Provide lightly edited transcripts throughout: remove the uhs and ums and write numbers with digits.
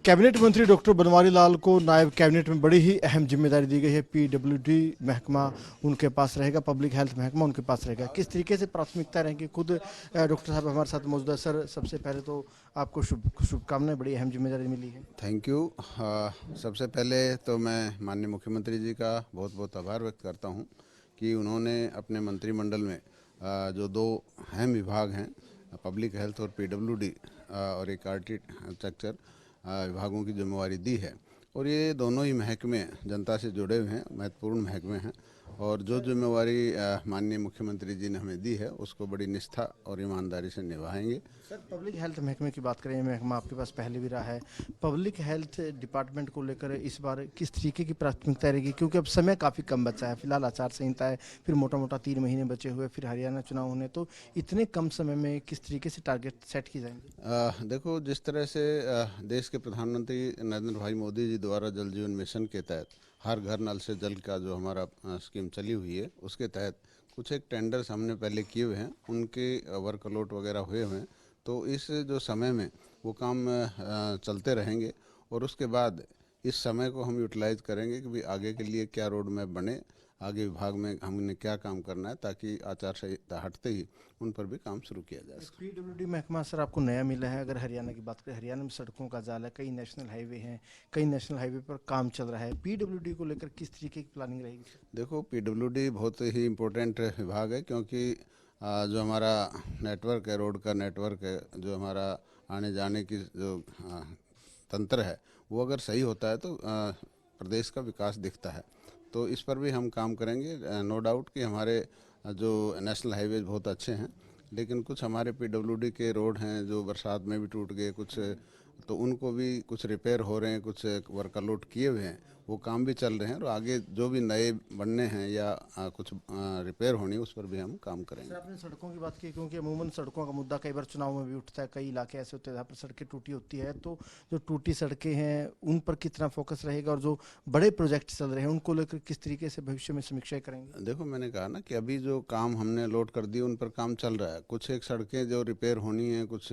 Cabinet मंत्री doctor Banwari Lal को नायब कैबिनेट में बड़ी ही अहम जिम्मेदारी दी गई है। पीडब्ल्यूडी महकमा उनके पास रहेगा, पब्लिक हेल्थ महकमा उनके पास रहेगा। किस तरीके से प्राथमिकता रहेंगी, खुद डॉक्टर साहब हमारे साथ मौजूद है। सर, सबसे पहले तो आपको शुभकामनाएं, बड़ी अहम जिम्मेदारी मिली है। Thank you. सबसे पहले तो मैं माननीय मुख्यमंत्री जी का बहुत बहुत आभार व्यक्त करता हूं कि उन्होंने अपने मंत्रिमंडल में जो दो अहम विभाग हैं, पब्लिक हेल्थ और पीडब्ल्यूडी और एक आर्किटेक्चर विभागों की जिम्मेवारी दी है। और ये दोनों ही महकमे जनता से जुड़े हुए हैं, महत्वपूर्ण महकमे हैं। और जो जिम्मेवारी माननीय मुख्यमंत्री जी ने हमें दी है उसको बड़ी निष्ठा और ईमानदारी से निभाएंगे। सर, पब्लिक हेल्थ महकमे की बात करें, महकमा आपके पास पहले भी रहा है। पब्लिक हेल्थ डिपार्टमेंट को लेकर इस बार किस तरीके की प्राथमिकता रहेगी, क्योंकि अब समय काफ़ी कम बचा है। फिलहाल आचार संहिता है, फिर मोटा मोटा 3 महीने बचे हुए, फिर हरियाणा चुनाव होने, तो इतने कम समय में किस तरीके से टारगेट सेट की जाएंगे? देखो, जिस तरह से देश के प्रधानमंत्री नरेंद्र भाई मोदी जी द्वारा जल जीवन मिशन के तहत हर घर नल से जल का जो हमारा स्कीम चली हुई है, उसके तहत कुछ एक टेंडर्स हमने पहले किए हुए हैं, उनके वर्कलोड वगैरह हुए हुए हैं। तो इस जो समय में वो काम चलते रहेंगे और उसके बाद इस समय को हम यूटिलाइज करेंगे कि भाई आगे के लिए क्या रोड मैप बने, आगे विभाग में हमने क्या काम करना है, ताकि आचार संहिता हटते ही उन पर भी काम शुरू किया जा सके। पीडब्ल्यूडी महकमा सर आपको नया मिला है। अगर हरियाणा की बात करें, हरियाणा में सड़कों का जाल है, कई नेशनल हाईवे हैं, कई नेशनल हाईवे पर काम चल रहा है। पीडब्ल्यूडी को लेकर किस तरीके की प्लानिंग रहेगी? देखो, पीडब्ल्यूडी बहुत ही इम्पोर्टेंट विभाग है, क्योंकि जो हमारा नेटवर्क है, रोड का नेटवर्क है, जो हमारा आने जाने की जो तंत्र है, वो अगर सही होता है तो प्रदेश का विकास दिखता है। तो इस पर भी हम काम करेंगे। नो डाउट कि हमारे जो नेशनल हाईवेज बहुत अच्छे हैं, लेकिन कुछ हमारे पीडब्ल्यूडी के रोड हैं जो बरसात में भी टूट गए कुछ, तो उनको भी कुछ रिपेयर हो रहे हैं, कुछ वर्कलोड किए हुए हैं, वो काम भी चल रहे हैं। और आगे जो भी नए बनने हैं या कुछ रिपेयर होनी, उस पर भी हम काम करेंगे। सर, आपने सड़कों की बात की, क्योंकि अमूमन सड़कों का मुद्दा कई बार चुनाव में भी उठता है। कई इलाके ऐसे होते हैं जहाँ पर सड़कें टूटी होती है, तो जो टूटी सड़कें हैं उन पर कितना फोकस रहेगा, और जो बड़े प्रोजेक्ट चल रहे हैं उनको लेकर किस तरीके से भविष्य में समीक्षा करेंगे? देखो, मैंने कहा ना कि अभी जो काम हमने लोड कर दिए उन पर काम चल रहा है। कुछ एक सड़कें जो रिपेयर होनी है, कुछ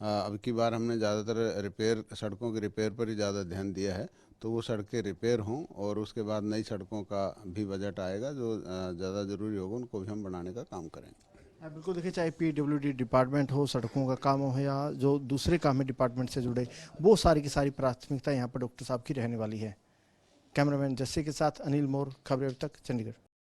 अब की बार हमने ज़्यादातर रिपेयर, सड़कों के रिपेयर पर ही ज़्यादा ध्यान दिया है। तो वो सड़कें रिपेयर हों और उसके बाद नई सड़कों का भी बजट आएगा, जो ज़्यादा ज़रूरी होगा उनको भी हम बनाने का काम करेंगे। बिल्कुल, देखिए, चाहे पीडब्ल्यूडी डिपार्टमेंट हो, सड़कों का काम हो, या जो दूसरे काम है डिपार्टमेंट से जुड़े, वो सारी की सारी प्राथमिकता यहाँ पर डॉक्टर साहब की रहने वाली है। कैमरामैन जस्सी के साथ अनिल मोर, खबरें अब तक, चंडीगढ़।